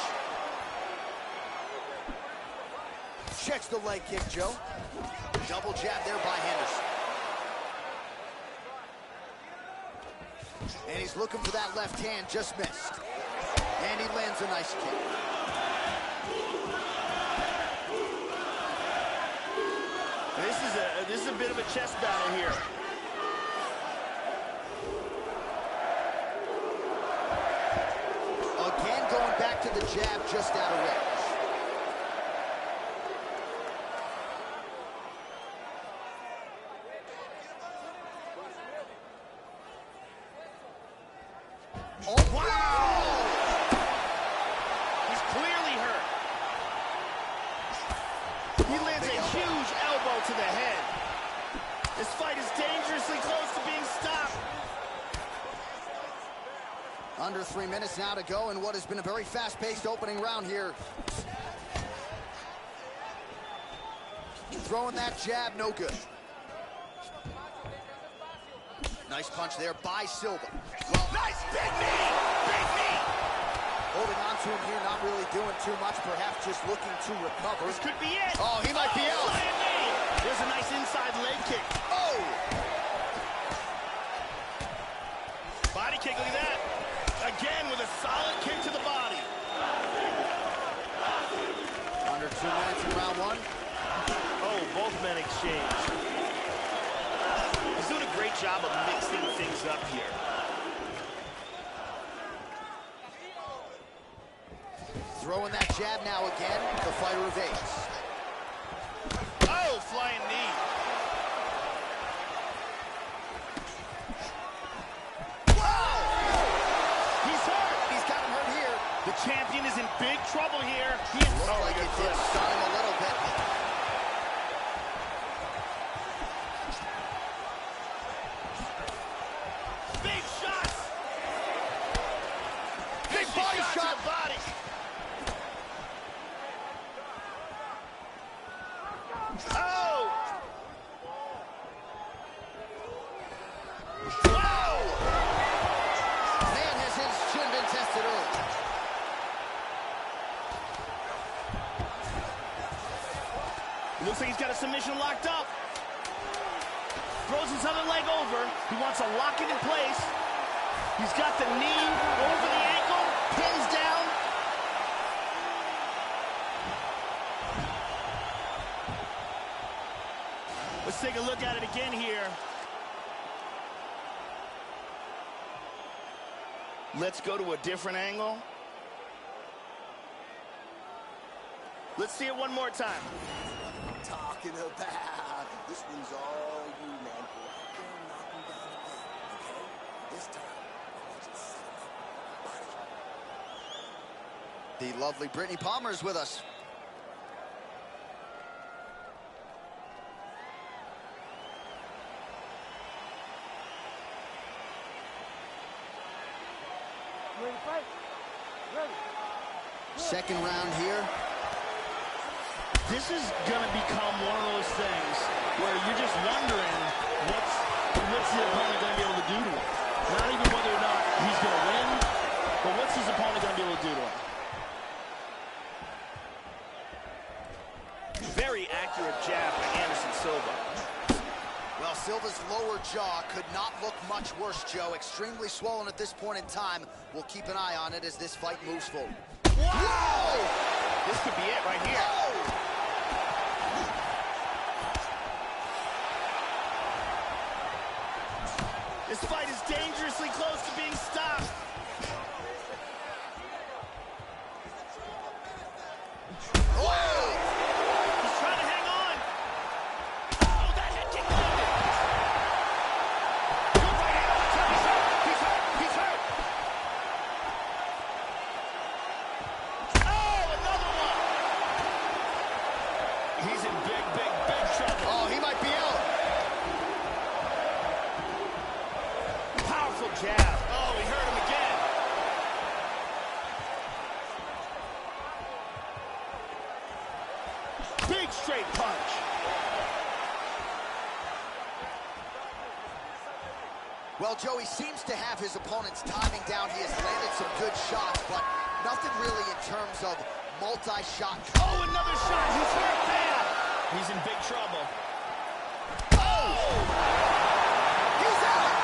Speaker 1: Checks the leg kick, Joe. Double jab there by Henderson. And he's looking for that left hand, just missed. And he lands a nice kick.
Speaker 2: This is a bit of a chess battle here.
Speaker 1: Again, going back to the jab, just out of range. Oh, wow!
Speaker 2: He's clearly hurt. He lands a huge elbow to the head. This fight is dangerously close to being stopped.
Speaker 1: Under 3 minutes now to go in what has been a very fast-paced opening round here. Throwing that jab, no good. Nice punch there by Silva.
Speaker 2: Well, nice big knee! Big knee!
Speaker 1: Holding on to him here, not really doing too much, perhaps just looking to recover.
Speaker 2: This could be it!
Speaker 1: Oh, he might be out.
Speaker 2: There's a nice inside leg kick.
Speaker 1: Oh!
Speaker 2: Body kick, look at that. Again with a solid kick to the body.
Speaker 1: Under 2 minutes in round one.
Speaker 2: Oh, both men exchange. He's doing a great job of mixing things up here.
Speaker 1: Throwing that jab now again. The fighter evades.
Speaker 2: Oh, flying knee. The champion is in big trouble here. He is
Speaker 1: looks like it did stun him a little bit.
Speaker 2: Big shots.
Speaker 1: Big body shot.
Speaker 2: To the body. Oh. Wow.
Speaker 1: Man, has his chin been tested early.
Speaker 2: Looks like he's got a submission locked up. Throws his other leg over. He wants to lock it in place. He's got the knee over the ankle. Pins down. Let's take a look at it again here. Let's go to a different angle. Let's see it one more time.
Speaker 4: Talking about this one's all you, man. Go out there and knock him down again, okay? This time, I want you to set him up. Body.
Speaker 1: The lovely Brittany Palmer is with us.
Speaker 6: Ready to fight? Ready.
Speaker 1: Second round here.
Speaker 2: This is going to become one of those things where you're just wondering what's the opponent going to be able to do to him. Not even whether or not he's going to win, but what's his opponent going to be able to do to him. Very accurate jab by Anderson Silva.
Speaker 1: Well, Silva's lower jaw could not look much worse, Joe. Extremely swollen at this point in time. We'll keep an eye on it as this fight moves forward.
Speaker 2: Whoa! This could be it right here.
Speaker 1: Whoa!
Speaker 2: This fight is dangerously close to being stopped.
Speaker 1: Whoa!
Speaker 2: He's trying to hang on. Oh, that head kick landed. Good right hand on the top. He's hurt. He's hurt. He's hurt. Oh, another one. He's in big, big, big trouble.
Speaker 1: Oh, he might be out.
Speaker 2: Powerful jab. Oh, he hurt him again. Big straight punch.
Speaker 1: Well, Joe, he seems to have his opponent's timing down. He has landed some good shots, but nothing really in terms of multi-shot.
Speaker 2: Oh, another shot. He's hurt bad. He's in big trouble. Oh!
Speaker 1: He's out!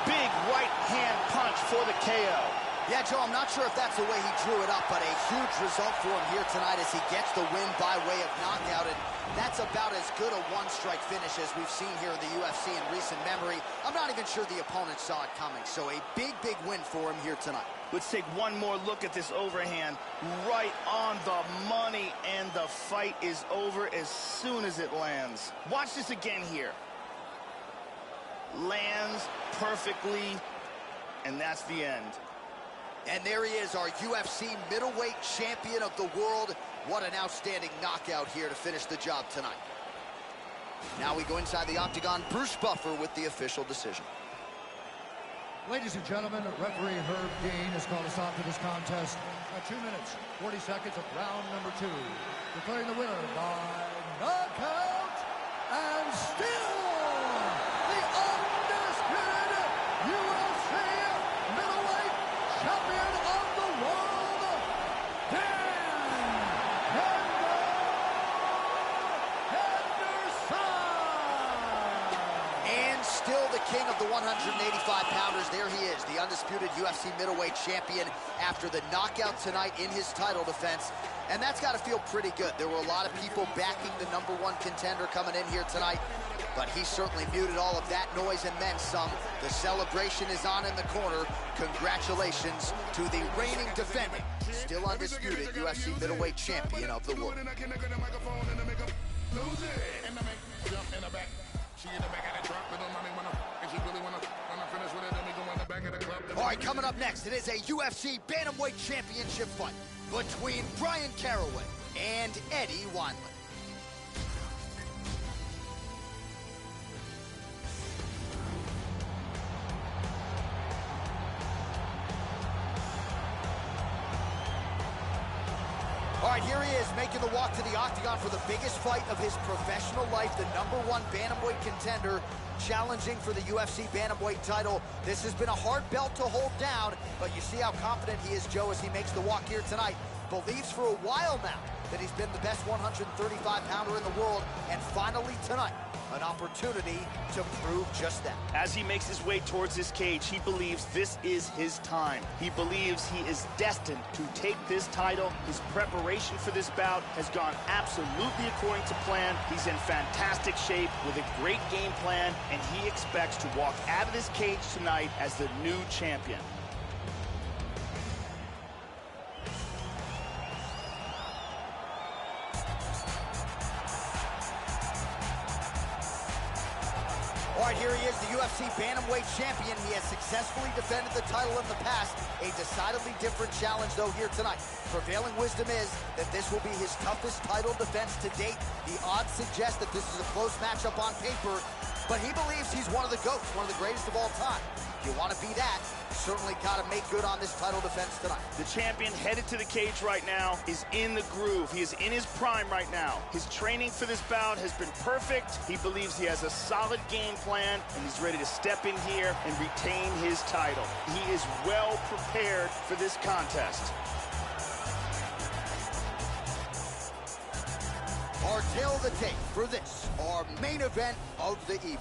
Speaker 2: Big right hand punch for the KO.
Speaker 1: Yeah, Joe, I'm not sure if that's the way he drew it up, but a huge result for him here tonight as he gets the win by way of knockout, and that's about as good a one-strike finish as we've seen here in the UFC in recent memory. I'm not even sure the opponent saw it coming, so a big, big win for him here tonight.
Speaker 2: Let's take one more look at this overhand. Right on the money, and the fight is over as soon as it lands. Watch this again here. Lands perfectly, and that's the end.
Speaker 1: And there he is, our UFC middleweight champion of the world. What an outstanding knockout here to finish the job tonight. Now we go inside the octagon. Bruce Buffer with the official decision.
Speaker 3: Ladies and gentlemen, referee Herb Dean has called a stop to this contest at 2 minutes, 40 seconds of round number 2. Declaring the winner by knockout and still the undisputed UFC middleweight champion of the world, Henderson!
Speaker 1: And still the king of the 185-pounders. There he is, the undisputed UFC middleweight champion after the knockout tonight in his title defense. And that's got to feel pretty good. There were a lot of people backing the #1 contender coming in here tonight, but he certainly muted all of that noise and then some. The celebration is on in the corner. Congratulations to the reigning defending, still undisputed UFC middleweight champion of the world. All right, coming up next, it is a UFC Bantamweight Championship fight between Bryan Caraway and Eddie Wineland. All right, here he is, making the walk to the octagon for the biggest fight of his professional life, the #1 Bantamweight contender, challenging for the UFC Bantamweight title. This has been a hard belt to hold down, but you see how confident he is, Joe, as he makes the walk here tonight. Believes for a while now that he's been the best 135-pounder in the world, and finally tonight, an opportunity to prove just that.
Speaker 2: As he makes his way towards this cage, he believes this is his time. He believes he is destined to take this title. His preparation for this bout has gone absolutely according to plan. He's in fantastic shape with a great game plan, and he expects to walk out of this cage tonight as the new champion.
Speaker 1: All right, here he is, the UFC Bantamweight champion. He has successfully defended the title in the past. A decidedly different challenge, though, here tonight. Prevailing wisdom is that this will be his toughest title defense to date. The odds suggest that this is a close matchup on paper, but he believes he's one of the GOATs, one of the greatest of all time. If you want to be that, you certainly got to make good on this title defense tonight.
Speaker 2: The champion headed to the cage right now is in the groove. He is in his prime right now. His training for this bout has been perfect. He believes he has a solid game plan, and he's ready to step in here and retain his title. He is well prepared for this contest.
Speaker 1: Our tail of the tape for this, our main event of the evening.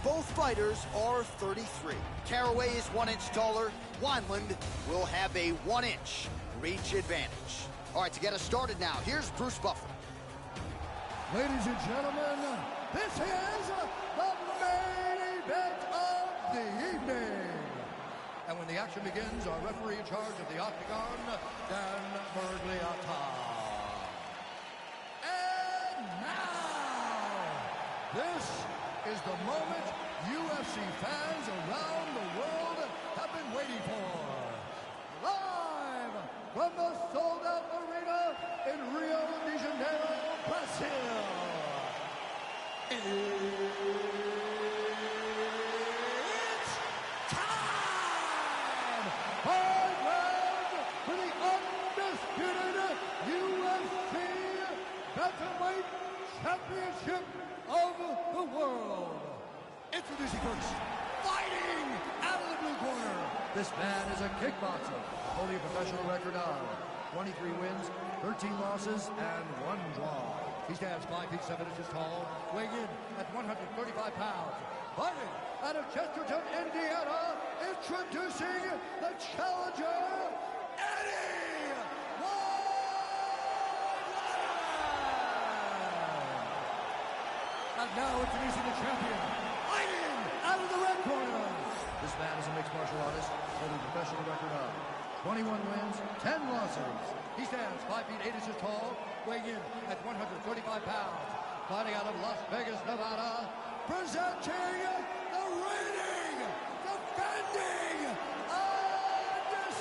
Speaker 1: Both fighters are 33. Caraway is 1 inch taller. Wineland will have a 1 inch reach advantage. All right, to get us started now, here's Bruce Buffer.
Speaker 3: Ladies and gentlemen, this is the main event of the evening. And when the action begins, our referee in charge of the Octagon, Dan Bergliata. And now, this is the moment UFC fans around the world have been waiting for. Live from the sold-out arena in Rio de Janeiro, Brazil. It's time! 5 rounds for the undisputed UFC Bantamweight Championship of the world. Introducing first, fighting out of the blue corner. This man is a kickboxer, holding a professional record of 23 wins, 13 losses, and 1 draw. He stands 5 feet 7 inches tall, weighing in at 135 pounds. Fighting out of Chesterton, Indiana, introducing the challenger, Eddie Wineland! And now introducing the champion, fighting out of the red corner. This man is a mixed martial artist, holding a professional record of 21 wins, 10 losses. He stands 5 feet 8 inches tall, weighing in at 135 pounds. Fighting out of Las Vegas, Nevada, presenting the reigning, defending, undisputed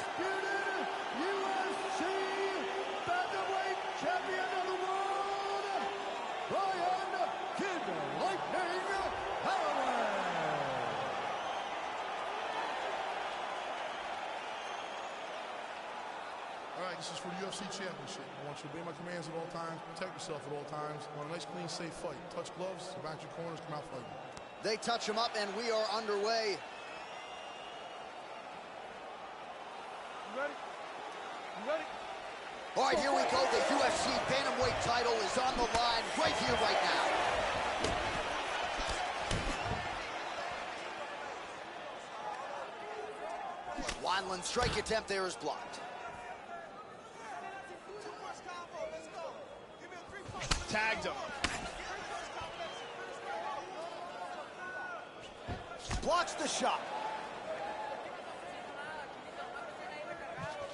Speaker 3: UFC Bantamweight Champion of the world, Bryan Kid Lightning Caraway.
Speaker 10: All right, this is for the UFC Championship. I want you to obey my commands at all times, protect yourself at all times. I want a nice, clean, safe fight. Touch gloves, back your corners, come out fighting.
Speaker 1: They touch him up, and we are underway.
Speaker 6: You ready? You ready?
Speaker 1: All right, here we go. The UFC Bantamweight title is on the line right here, right now. Wineland's strike attempt there is blocked.
Speaker 2: Tagged him.
Speaker 1: Blocks the shot.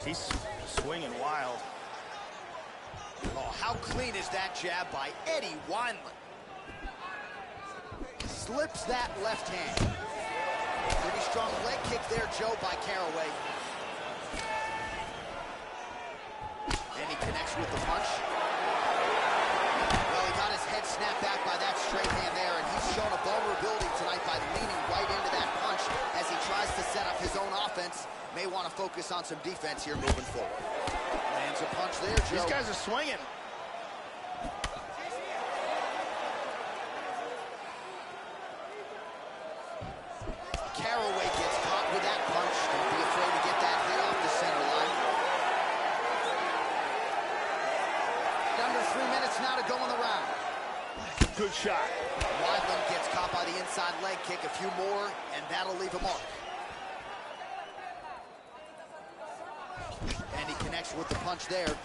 Speaker 2: He's swinging wild.
Speaker 1: Oh, how clean is that jab by Eddie Wineland? Slips that left hand. Pretty strong leg kick there, Joe, by Caraway. And he connects with the punch. Well, he got his head snapped back by that straight hand there, and he's shown a vulnerability tonight by leaning right into that punch as he tries to set up his own offense. May want to focus on some defense here moving forward. Lands a punch there, Joe.
Speaker 2: These guys are swinging.
Speaker 1: Caraway gets caught with that punch. Don't be afraid to get that hit off the center line. Under 3 minutes now to go in the round.
Speaker 2: Good shot.
Speaker 1: Wineland gets caught by the inside leg kick. A few more, and that'll leave a mark. And he connects with the punch there.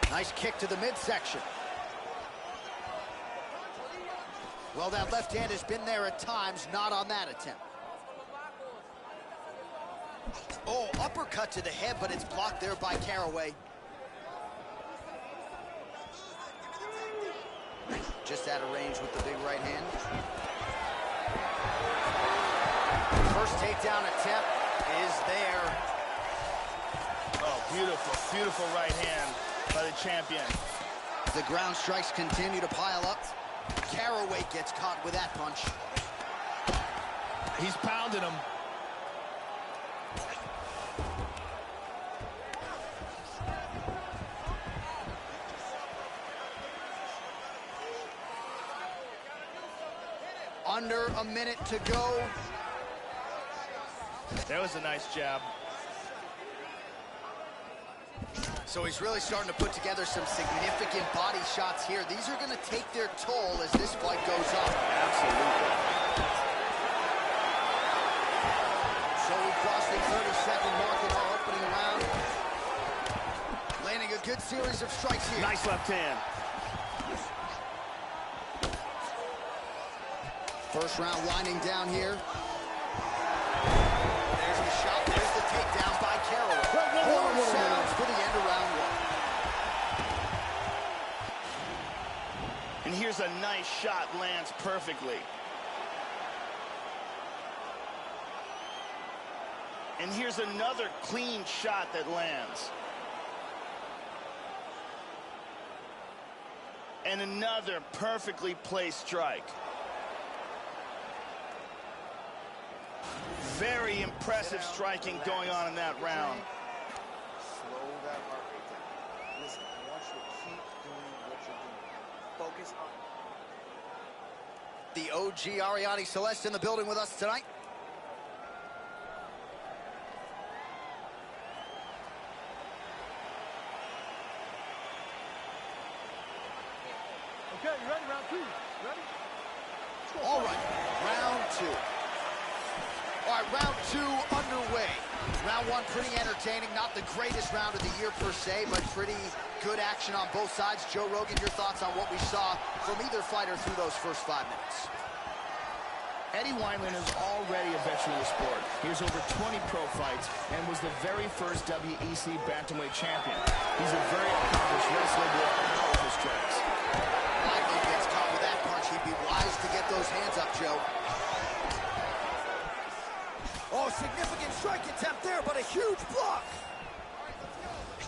Speaker 1: Nice kick to the midsection. Well, that left hand has been there at times, not on that attempt. Oh, uppercut to the head, but it's blocked there by Caraway. Just out of range with the big right hand. First takedown attempt is there.
Speaker 2: Oh, beautiful, beautiful right hand by the champion.
Speaker 1: The ground strikes continue to pile up. Caraway gets caught with that punch.
Speaker 2: He's pounding him.
Speaker 1: Under a minute to go.
Speaker 2: That was a nice jab.
Speaker 1: So he's really starting to put together some significant body shots here. These are going to take their toll as this fight goes on.
Speaker 2: Absolutely.
Speaker 1: So we crossed the 30-second mark in our opening round. Landing a good series of strikes here.
Speaker 2: Nice left hand.
Speaker 1: First round winding down here. There's the shot. There's the takedown by Caraway. Horn sounds for the end of round one.
Speaker 2: And here's a nice shot, lands perfectly. And here's another clean shot that lands. And another perfectly placed strike. Very impressive striking going on in that round.
Speaker 4: Slow that heart rate down. Listen, I want you to keep doing what you're doing. Focus on.
Speaker 1: The OG Ariane Celeste in the building with us tonight.
Speaker 6: Okay, you ready? Round two. Ready?
Speaker 1: All right, round two. All right, round two underway. Round one pretty entertaining. Not the greatest round of the year per se, but pretty good action on both sides. Joe Rogan, your thoughts on what we saw from either fighter through those first 5 minutes?
Speaker 2: Eddie Wineland is already a veteran of the sport. He has over 20 pro fights and was the very first WEC Bantamweight champion. He's a very accomplished wrestler with powerful strikes.
Speaker 1: Wineland gets caught with that punch. He'd be wise to get those hands up, Joe. Oh, significant strike attempt there, but a huge block.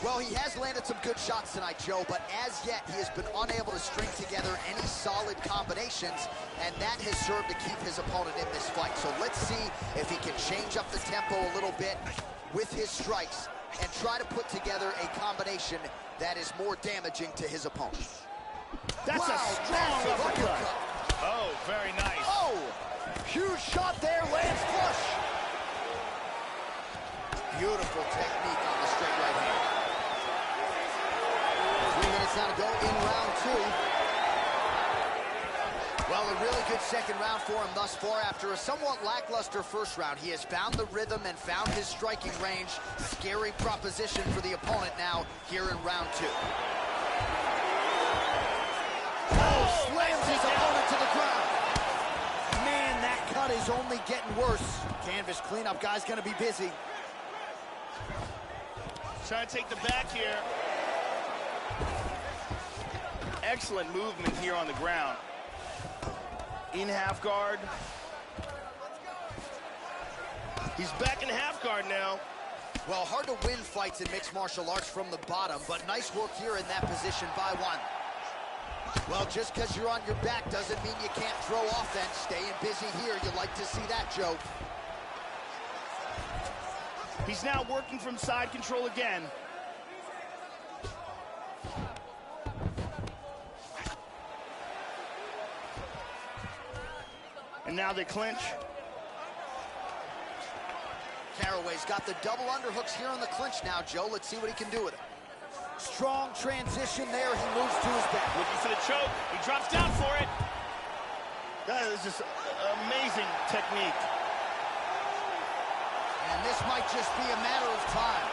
Speaker 1: Well, he has landed some good shots tonight, Joe, but as yet, he has been unable to string together any solid combinations, and that has served to keep his opponent in this fight. So let's see if he can change up the tempo a little bit with his strikes and try to put together a combination that is more damaging to his opponent.
Speaker 2: That's a strong uppercut.
Speaker 5: Oh, very nice.
Speaker 1: Oh, huge shot there, lands flush. Beautiful technique on the straight right hand. 3 minutes now to go in round two. Well, a really good second round for him thus far. After a somewhat lackluster first round, he has found the rhythm and found his striking range. Scary proposition for the opponent now here in round two. Oh, slams his opponent to the ground. Man, that cut is only getting worse. Canvas cleanup guy's gonna be busy.
Speaker 2: Trying to take the back here. Excellent movement here on the ground. In half guard. He's back in half guard now.
Speaker 1: Well, hard to win fights in mixed martial arts from the bottom, but nice work here in that position by one. Well, just because you're on your back doesn't mean you can't throw offense. Staying busy here, you like to see that, Joe.
Speaker 2: He's now working from side control again. And now they clinch.
Speaker 1: Caraway's got the double underhooks here on the clinch now, Joe. Let's see what he can do with it. Strong transition there. He moves to his back.
Speaker 2: Looking for the choke. He drops down for it. That is just amazing technique.
Speaker 1: And this might just be a matter of time.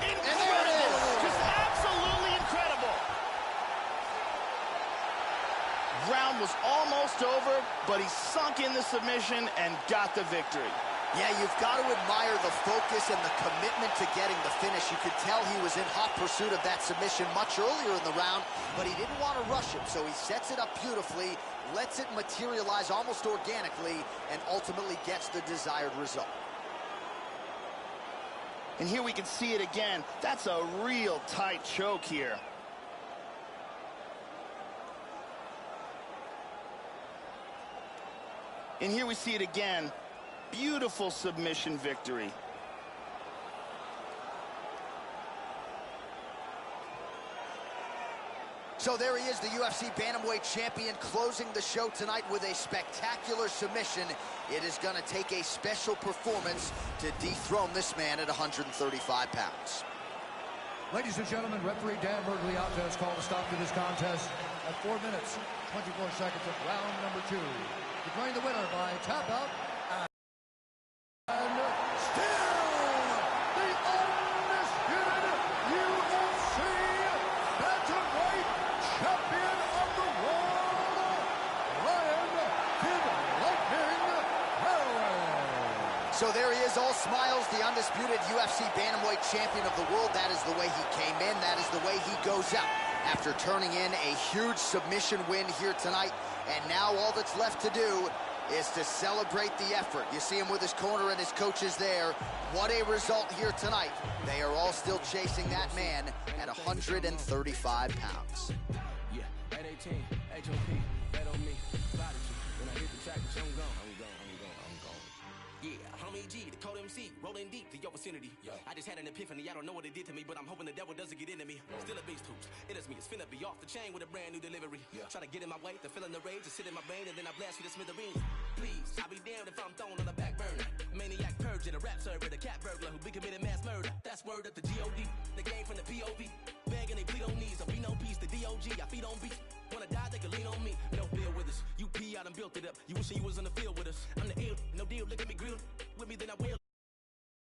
Speaker 2: Incredible!
Speaker 1: And there it is!
Speaker 2: Just absolutely incredible! Round was almost over, but he sunk in the submission and got the victory.
Speaker 1: Yeah, you've got to admire the focus and the commitment to getting the finish. You could tell he was in hot pursuit of that submission much earlier in the round, but he didn't want to rush it, so he sets it up beautifully, lets it materialize almost organically, and ultimately gets the desired result.
Speaker 2: And here we can see it again. That's a real tight choke here. And here we see it again. Beautiful submission victory.
Speaker 1: So there he is, the UFC Bantamweight champion, closing the show tonight with a spectacular submission. It is going to take a special performance to dethrone this man at 135 pounds.
Speaker 3: Ladies and gentlemen, referee Dan Bergliata has called a stop to this contest at 4 minutes, 24 seconds of round number 2. Declaring the winner by tap out, and still the undisputed UFC Bantamweight champion of the world, Bryan Kid Lightning Caraway.
Speaker 1: So there he is, all smiles, the undisputed UFC Bantamweight champion of the world. That is the way he came in. That is the way he goes out after turning in a huge submission win here tonight. And now all that's left to do is to celebrate the effort. You see him with his corner and his coaches there. What a result here tonight. They are all still chasing that man at 135 pounds.
Speaker 8: Yeah, at 18, HOP, bet on me. When I hit the track, I'm gone. Yeah, homie G, the code MC, rolling deep to your vicinity. Yeah. I just had an epiphany, I don't know what it did to me, but I'm hoping the devil doesn't get into me. Still a beast hoops, it is me, it's finna be off the chain with a brand new delivery. Yeah. Try to get in my way, the feeling the rage, to sit in my brain, and then I blast you to smithereens. Please, I'll be damned if I'm thrown on the back burner. Maniac purge in a rap server, the cat burglar who be committing mass murder. That's word at the G.O.D., the game from the P.O.V. Begging they plead on knees, I be no peace, the D.O.G., I feed on beats. Wanna die, they can lean on me, no bill with us. UP, I done built it up, you wishing you was in the field with us. I'm the ill, no deal, look at me grilled, with me then I will.